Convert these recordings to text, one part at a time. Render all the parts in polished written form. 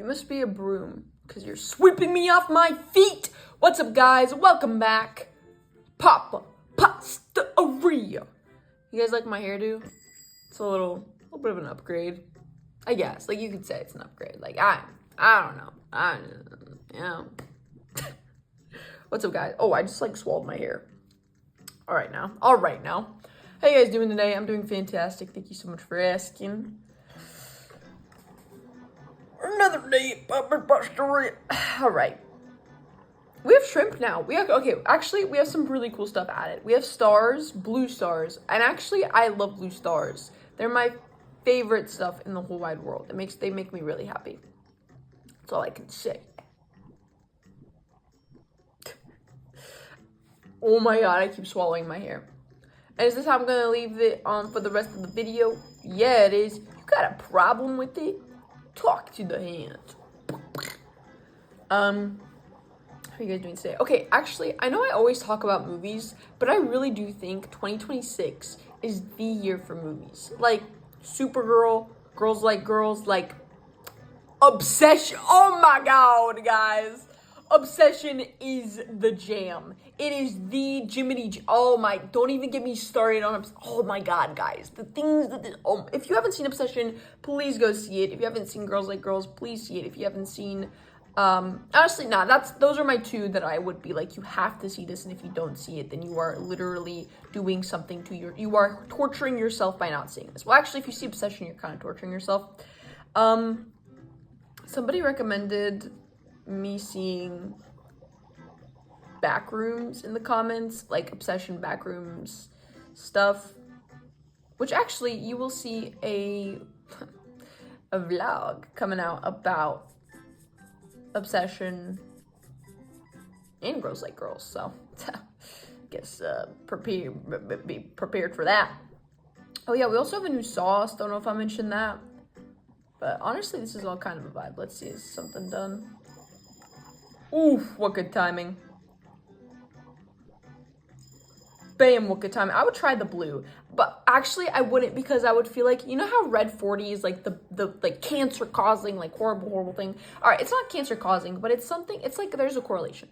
must be a broom, because you're sweeping me off my feet. What's up, guys? Welcome back. Pastaria. You guys like my hairdo? It's a little bit of an upgrade, I guess. Like, you could say it's an upgrade. Like, I don't know. What's up, guys? Oh, I just, like, swallowed my hair. All right, now. How you guys doing today? I'm doing fantastic. Thank you so much for asking. Another day at Pastaria. All right. We have shrimp now. We have some really cool stuff added. We have stars, blue stars, and actually, I love blue stars. They're my favorite stuff in the whole wide world. They make me really happy. That's all I can say. Oh my god, I keep swallowing my hair. And is this how I'm gonna leave it for the rest of the video? Yeah, it is. You got a problem with it? Talk to the hands. How are you guys doing today? Okay, actually, I know I always talk about movies, but I really do think 2026 is the year for movies. Like, Supergirl, Girls Like Girls, like, Obsession. Oh my god, guys. Obsession is the jam. It is the Jiminy. Oh my, don't even get me started on. Oh my god, guys. The things that, if you haven't seen Obsession, please go see it. If you haven't seen Girls Like Girls, please see it. If you haven't seen, honestly, those are my two that I would be like, you have to see this, and if you don't see it, then you are literally doing something to you are torturing yourself by not seeing this. Well, actually, if you see Obsession, you're kind of torturing yourself. Somebody recommended me seeing Backrooms in the comments, like Obsession Backrooms stuff, which actually you will see a vlog coming out about Obsession and Girls Like Girls, so guess be prepared for that. Oh yeah, we also have a new sauce. Don't know if I mentioned that, but honestly, this is all kind of a vibe. Let's see, is something done? Oof, what good timing. Bam, what good timing. I would try the blue, but actually I wouldn't, because I would feel like, you know how red 40 is like the like cancer causing, like horrible thing. All right, it's not cancer causing, but it's something, it's like there's a correlation.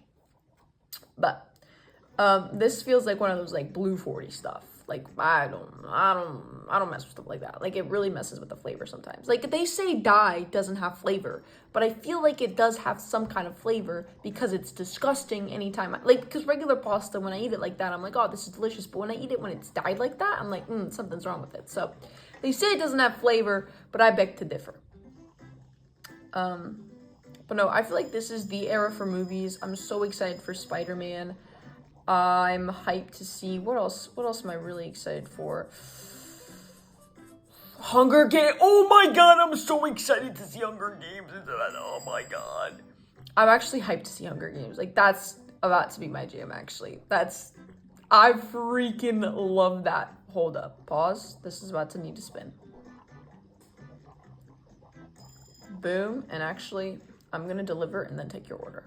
But this feels like one of those like blue 40 stuff. Like, I don't mess with stuff like that. Like, it really messes with the flavor sometimes. Like, they say dye doesn't have flavor, but I feel like it does have some kind of flavor, because it's disgusting anytime. Because regular pasta, when I eat it like that, I'm like, oh, this is delicious. But when I eat it when it's dyed like that, I'm like, something's wrong with it. So, they say it doesn't have flavor, but I beg to differ. But no, I feel like this is the era for movies. I'm so excited for Spider-Man. I'm hyped to see what else am I really excited for? Hunger Games. Oh my god, I'm so excited to see Hunger Games. Oh my god. I'm actually hyped to see Hunger Games. Like, that's about to be my jam, actually. I freaking love that. Hold up. Pause. This is about to need to spin. Boom. And actually, I'm gonna deliver and then take your order.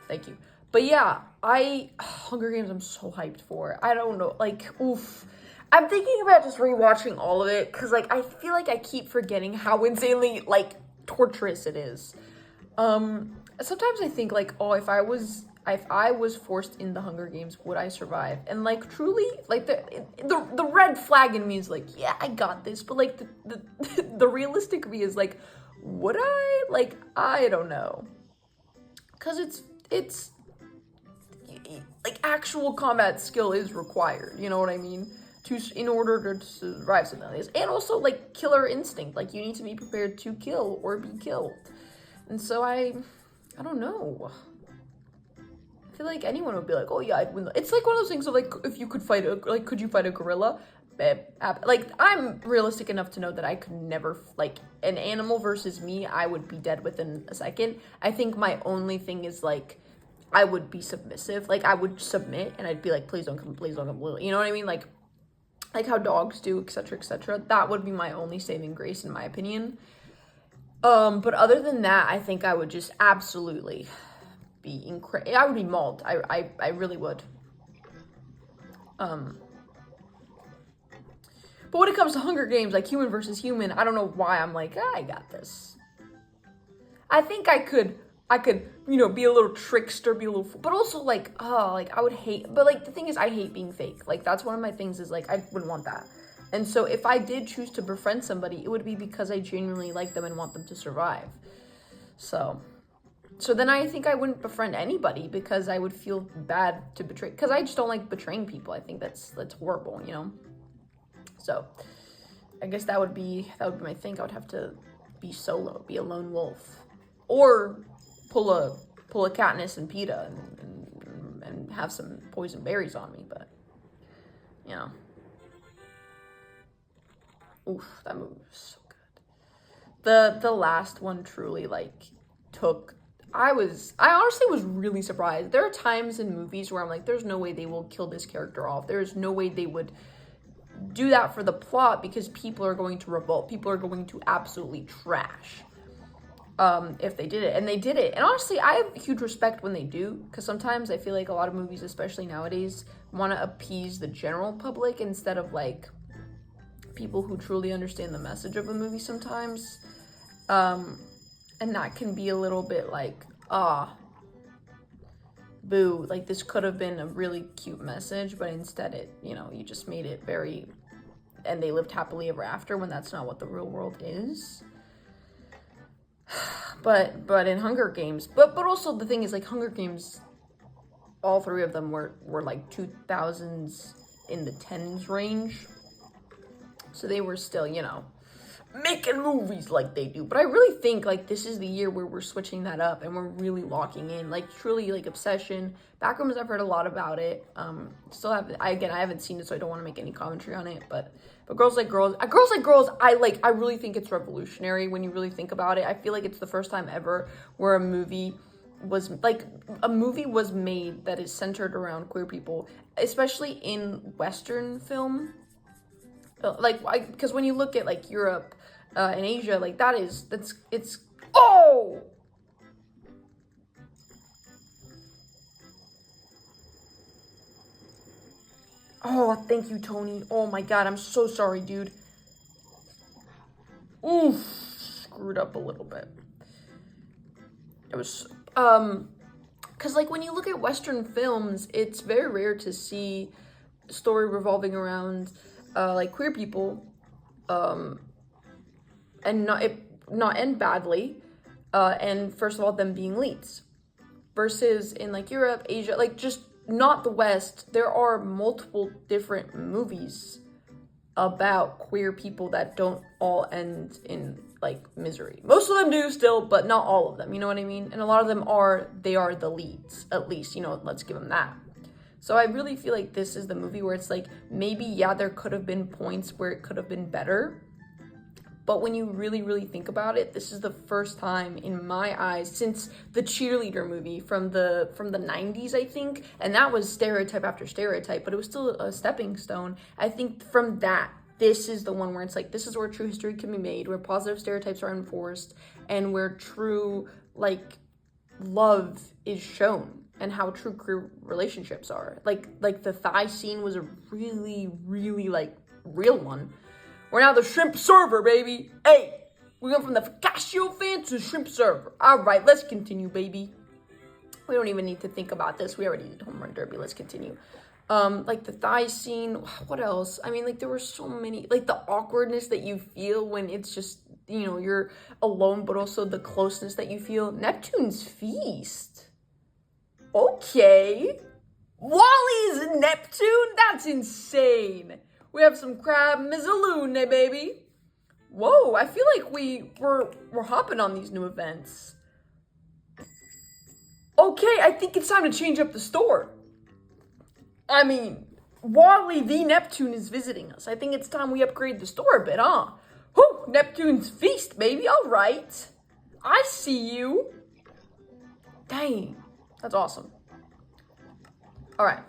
Thank you. But yeah, Hunger Games, I'm so hyped for. I don't know, like, oof. I'm thinking about just rewatching all of it, because, like, I feel like I keep forgetting how insanely, like, torturous it is. Sometimes I think, like, oh, if I was forced in the Hunger Games, would I survive? And, like, truly, like, the red flag in me is like, yeah, I got this. But, like, the realistic me is like, would I? Like, I don't know. Because it's like, actual combat skill is required, you know what I mean, in order to survive something like this. And also, like, killer instinct, like, you need to be prepared to kill or be killed. And so I don't know, I feel like anyone would be like, oh yeah, I'd win. It's like one of those things of, like, if you could fight could you fight a gorilla? Like, I'm realistic enough to know that I could never, like, an animal versus me, I would be dead within a second. I think my only thing is, like, I would be submissive. Like, I would submit, and I'd be like, please don't come, you know what I mean? Like how dogs do, etc., etc. That would be my only saving grace, in my opinion. But other than that, I think I would just absolutely be I would be mauled. I really would. But when it comes to Hunger Games, like human versus human, I don't know why I'm like, I got this. I think I could, you know, be a little trickster, be a little, but also like, oh, like I would hate, but like the thing is I hate being fake. Like that's one of my things is like, I wouldn't want that. And so if I did choose to befriend somebody, it would be because I genuinely like them and want them to survive. So then I think I wouldn't befriend anybody because I would feel bad to betray, because I just don't like betraying people. I think that's horrible, you know? So I guess that would be my thing. I would have to be solo, be a lone wolf. Or pull a Katniss and Peeta and have some poison berries on me, but you know. Oof, that movie was so good. The last one truly like took. I honestly was really surprised. There are times in movies where I'm like, there's no way they will kill this character off. There's no way they would do that for the plot because people are going to revolt. People are going to absolutely trash. If they did it, and they did it. And honestly, I have huge respect when they do, because sometimes I feel like a lot of movies, especially nowadays, want to appease the general public instead of like people who truly understand the message of a movie sometimes. And that can be a little bit like, boo, like this could have been a really cute message, but instead it, you know, you just made it very, and they lived happily ever after when that's not what the real world is. But in Hunger Games, but also the thing is like Hunger Games, all three of them were like 2000s in the 10s range. So they were still, you know, making movies like they do. But I really think like this is the year where we're switching that up and we're really locking in, like truly like Obsession. Backrooms, I've heard a lot about it. Still I haven't seen it, so I don't want to make any commentary on it, but Girls Like Girls, I really think it's revolutionary when you really think about it. I feel like it's the first time ever where a movie was made that is centered around queer people, especially in Western film. Because when you look at like Europe and Asia, like Oh, thank you, Tony. Oh my god, I'm so sorry, dude. Oof, screwed up a little bit. It was, because like when you look at Western films, it's very rare to see a story revolving around, like queer people, and not end badly, and first of all, them being leads. Versus in like Europe, Asia, like just not the West, there are multiple different movies about queer people that don't all end in like misery. Most of them do still, but not all of them, you know what I mean? And a lot of them they are the leads, at least, you know, let's give them that. So I really feel like this is the movie where it's like, maybe, yeah, there could have been points where it could have been better, but when you really, really think about it, this is the first time in my eyes since the Cheerleader movie from the 90s, I think, and that was stereotype after stereotype, but it was still a stepping stone. I think from that, this is the one where it's like, this is where true history can be made, where positive stereotypes are enforced, and where true, like, love is shown, and how true queer relationships are. Like the thigh scene was a really, really, like, real one. We're now the shrimp server, baby. Hey, we went from the focaccia fan to shrimp server. All right, let's continue, baby. We don't even need to think about this. We already did home run derby. Let's continue. Like the thigh scene. What else? I mean, like there were so many. Like the awkwardness that you feel when it's just, you know, you're alone, but also the closeness that you feel. Neptune's Feast. Okay. Wally's Neptune? That's insane. We have some crab mizzalune, baby. Whoa, I feel like we're hopping on these new events. Okay, I think it's time to change up the store. I mean, Wally the Neptune is visiting us. I think it's time we upgrade the store a bit, huh? Whew, Neptune's Feast, baby. All right. I see you. Dang, that's awesome. All right.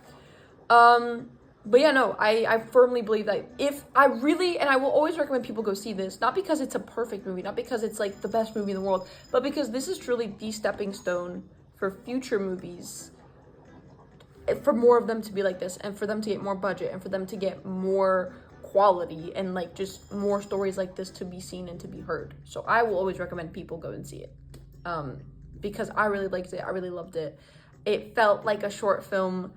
But yeah, no, I firmly believe that and I will always recommend people go see this, not because it's a perfect movie, not because it's like the best movie in the world, but because this is truly the stepping stone for future movies, for more of them to be like this, and for them to get more budget, and for them to get more quality and like just more stories like this to be seen and to be heard. So I will always recommend people go and see it, because I really liked it. I really loved it. It felt like a short film,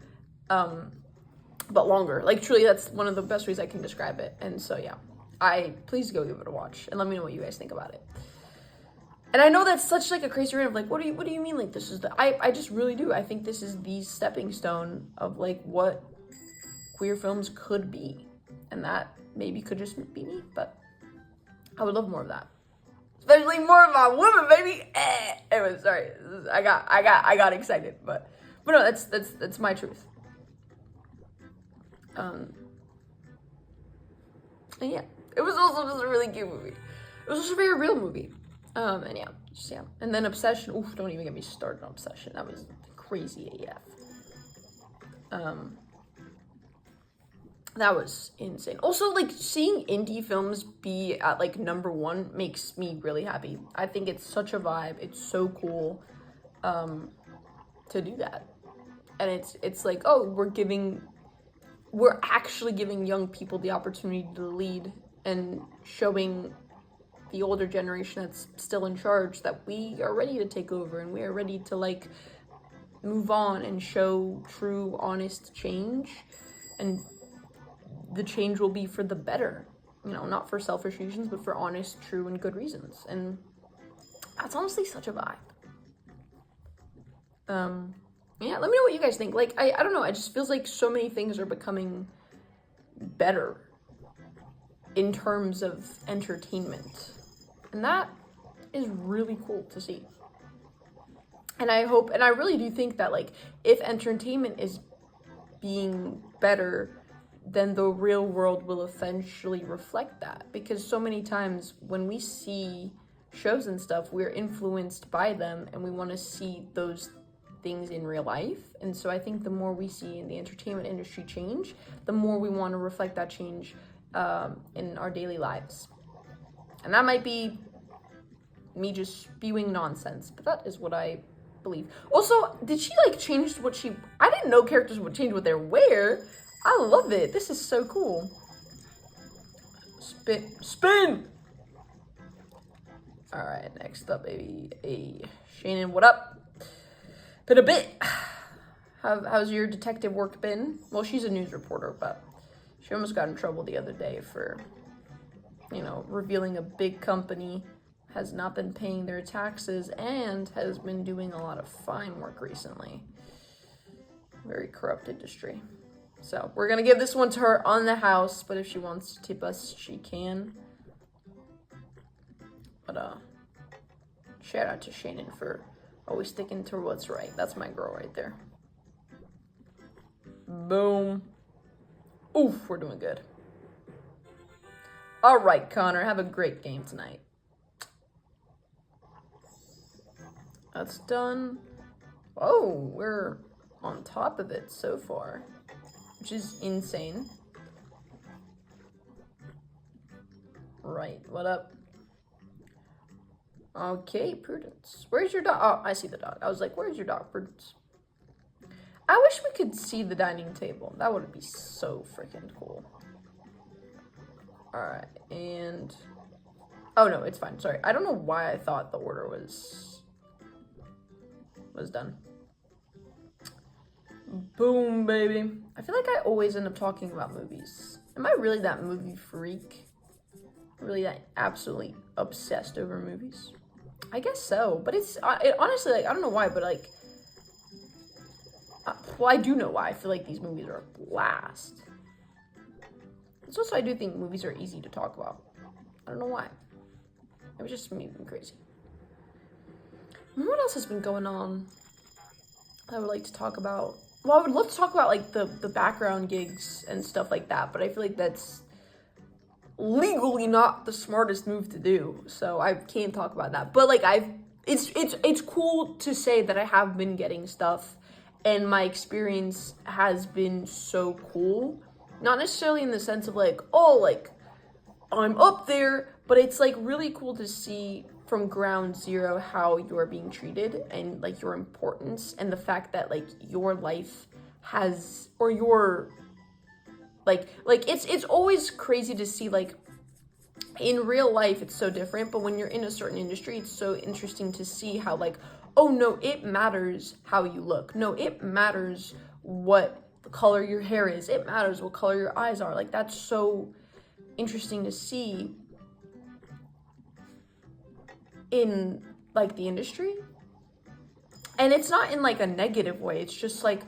but longer. Like, truly, that's one of the best ways I can describe it. And so yeah, please go give it a watch and let me know what you guys think about it. And I know that's such like a crazy rant of like, what do you mean like this is the, I just really do. I think this is the stepping stone of like what queer films could be. And that maybe could just be me, but I would love more of that. Especially more about women, baby. Anyway, sorry. I got excited, but no, that's my truth. And yeah, it was also just a really cute movie. It was also a very real movie. And yeah, and then Obsession. Oof, don't even get me started on Obsession. That was crazy AF. That was insane. Also, like, seeing indie films be at like #1 makes me really happy. I think it's such a vibe. It's so cool, to do that. And it's like, oh, we're actually giving young people the opportunity to lead and showing the older generation that's still in charge that we are ready to take over and we are ready to like move on and show true, honest change. And the change will be for the better, you know, not for selfish reasons, but for honest, true, and good reasons. And that's honestly such a vibe. Yeah, let me know what you guys think. Like, I don't know, it just feels like so many things are becoming better in terms of entertainment. And that is really cool to see. And I hope, and I really do think that, like, if entertainment is being better, then the real world will eventually reflect that. Because so many times when we see shows and stuff, we're influenced by them and we want to see those things in real life. And so I think the more we see in the entertainment industry change, the more we want to reflect that change in our daily lives. And that might be me just spewing nonsense, but that is what I believe. Also, did she like change what she, I didn't know characters would change what they wear. I love it. This is so cool. Spin. All right, next up, baby. Hey, Shannon, what up? Been a bit. How's your detective work been? Well, she's a news reporter, but she almost got in trouble the other day for, you know, revealing a big company has not been paying their taxes and has been doing a lot of fine work recently. Very corrupt industry. So we're gonna give this one to her on the house, but if she wants to tip us, she can. But shout out to Shannon for always sticking to what's right. That's my girl right there. Boom. Oof, we're doing good. All right, Connor, have a great game tonight. That's done. Oh, we're on top of it so far, which is insane. Right, what up? Okay, Prudence. Where's your dog? Oh, I see the dog. I was like, where's your dog, Prudence? I wish we could see the dining table. That would be so freaking cool. All right, and... oh, no, it's fine. Sorry. I don't know why I thought the order was done. Boom, baby. I feel like I always end up talking about movies. Am I really that movie freak? Really that absolutely obsessed over movies? I guess so, but it honestly, like, I don't know why, but like, well, I do know why. I feel like these movies are a blast. It's also, I do think movies are easy to talk about. I don't know why. It was just me being crazy. What else has been going on that I would like to talk about? Well, I would love to talk about like the background gigs and stuff like that, but I feel like that's legally not the smartest move to do, so I can't talk about that. But like it's cool to say that I have been getting stuff, and my experience has been so cool. Not necessarily in the sense of like, oh, like I'm up there, but it's like really cool to see from ground zero how you're being treated and like your importance and the fact that like your life has, or your Like it's always crazy to see, like, in real life it's so different, but when you're in a certain industry, it's so interesting to see how, like, oh no, it matters how you look. No, it matters what color your hair is. It matters what color your eyes are. Like, that's so interesting to see in, like, the industry. And it's not in, like, a negative way. It's just like,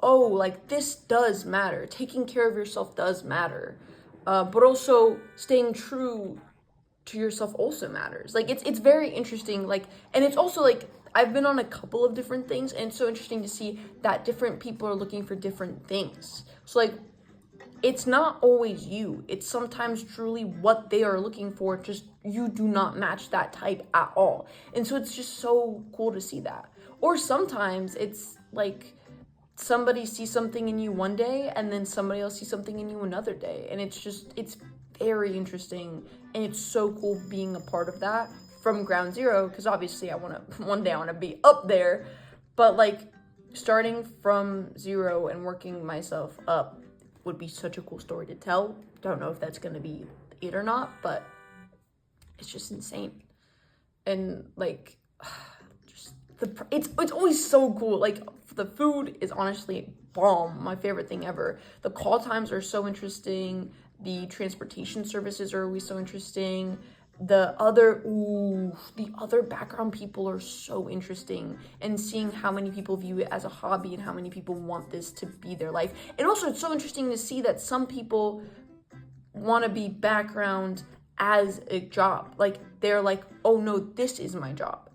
oh, like, this does matter. Taking care of yourself does matter. But also staying true to yourself also matters. Like, it's very interesting. Like, and it's also, like, I've been on a couple of different things, and it's so interesting to see that different people are looking for different things. So, like, it's not always you. It's sometimes truly what they are looking for, just you do not match that type at all. And so it's just so cool to see that. Or sometimes it's like somebody sees something in you one day and then somebody else sees something in you another day. And it's very interesting, and it's so cool being a part of that from ground zero, because obviously one day I want to be up there, but like starting from zero and working myself up would be such a cool story to tell. Don't know if that's going to be it or not, but it's just insane. And like, just it's always so cool. Like, the food is honestly bomb, my favorite thing ever. The call times are so interesting. The transportation services are always so interesting. The other background people are so interesting, and seeing how many people view it as a hobby and how many people want this to be their life. And also, it's so interesting to see that some people want to be background as a job. Like, they're like, oh no, this is my job.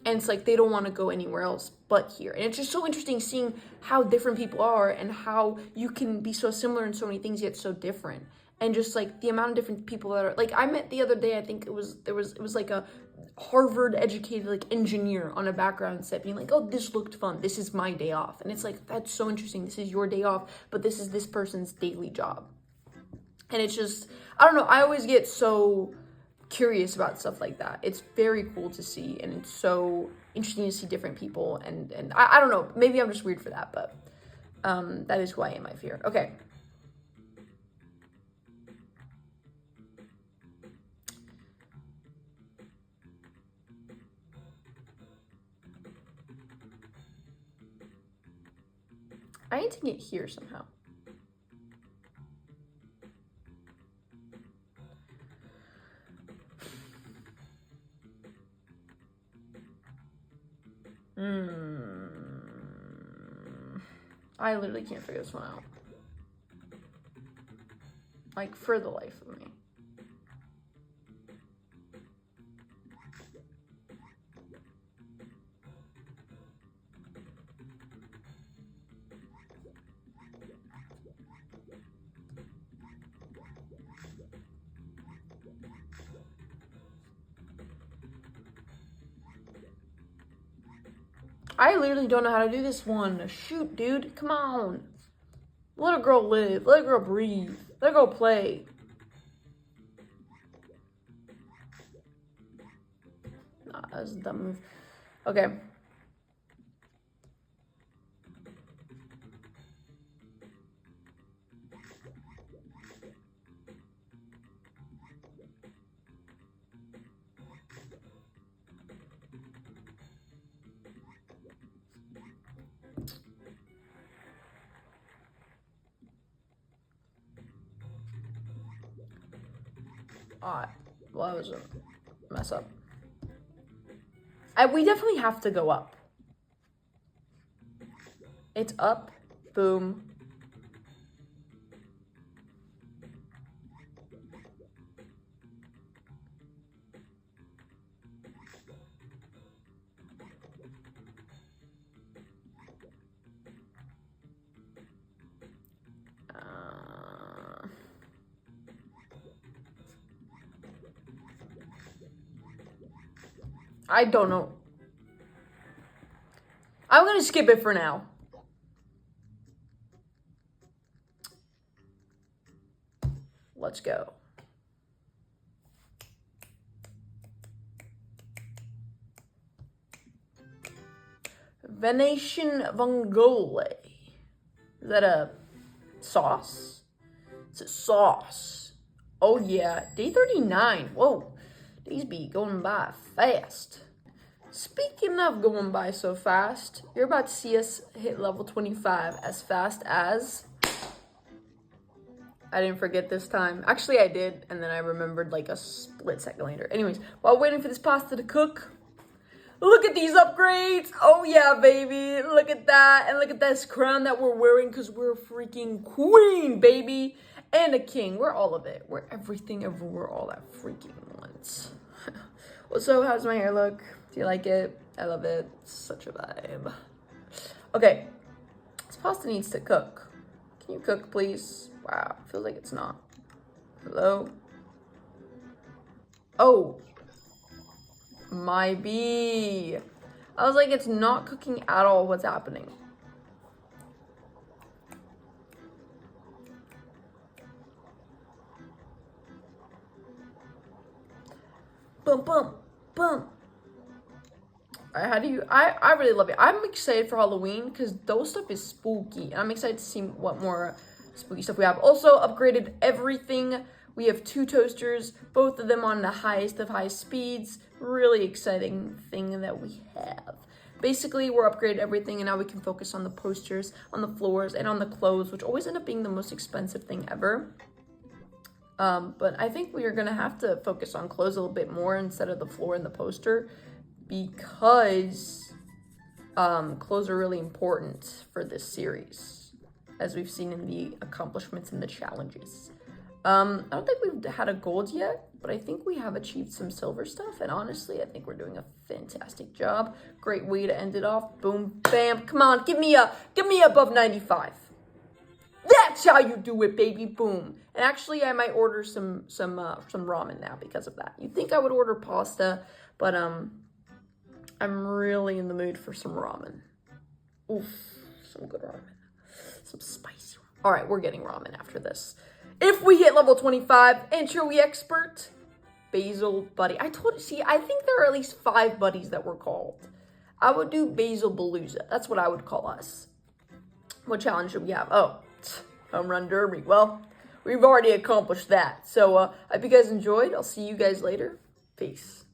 And it's like they don't want to go anywhere else but here. And it's just so interesting seeing how different people are and how you can be so similar in so many things yet so different. And just like the amount of different people that are, like, I met the other day, I think it was like a Harvard educated, like, engineer on a background set being like, oh, this looked fun. This is my day off. And it's like, that's so interesting. This is your day off, but this is this person's daily job. And it's just, I don't know. I always get so curious about stuff like that. It's very cool to see, and it's so interesting to see different people. And I don't know. Maybe I'm just weird for that, but that is who I am, I fear. Okay. I need to get here somehow. I literally can't figure this one out. Like, for the life of me. I literally don't know how to do this one. Shoot, dude. Come on. Let a girl live. Let a girl breathe. Let a girl play. Nah, that's a dumb move. Okay. Well, that was a mess up. We definitely have to go up. It's up. Boom. I don't know. I'm gonna skip it for now. Let's go. Venetian vongole. Is that a sauce? It's a sauce. Oh yeah, day 39. Whoa, these be going by fast. Speaking of going by so fast, you're about to see us hit level 25 as fast as... I didn't forget this time. Actually, I did, and then I remembered like a split second later. Anyways, while waiting for this pasta to cook, look at these upgrades. Oh yeah, baby. Look at that. And look at this crown that we're wearing because we're a freaking queen, baby. And a king. We're all of it. We're everything everywhere all at freaking once. Well, so how's my hair look? Do you like it? I love it. It's such a vibe. Okay. This pasta needs to cook. Can you cook, please? Wow. Feels like it's not. Hello? Oh. My bee. I was like, it's not cooking at all. What's happening? Boom, boom, boom. I really love it. I'm excited for Halloween because those stuff is spooky. And I'm excited to see what more spooky stuff we have. Also upgraded everything. We have 2 toasters, both of them on the highest of high speeds. Really exciting thing that we have. Basically, we're upgraded everything, and now we can focus on the posters, on the floors, and on the clothes, which always end up being the most expensive thing ever. But I think we are going to have to focus on clothes a little bit more instead of the floor and the poster, because clothes are really important for this series, as we've seen in the accomplishments and the challenges. I don't think we've had a gold yet, but I think we have achieved some silver stuff, and honestly, I think we're doing a fantastic job. Great way to end it off. Boom, bam. Come on, give me above 95. That's how you do it, baby. Boom. And actually, I might order some ramen now because of that. You'd think I would order pasta, but I'm really in the mood for some ramen. Oof, some good ramen. Some spicy ramen. All right, we're getting ramen after this. If we hit level 25, anchovy expert, basil buddy. I think there are at least 5 buddies that were called. I would do basil balooza. That's what I would call us. What challenge do we have? Oh, home run derby. Well, we've already accomplished that. So I hope you guys enjoyed. I'll see you guys later. Peace.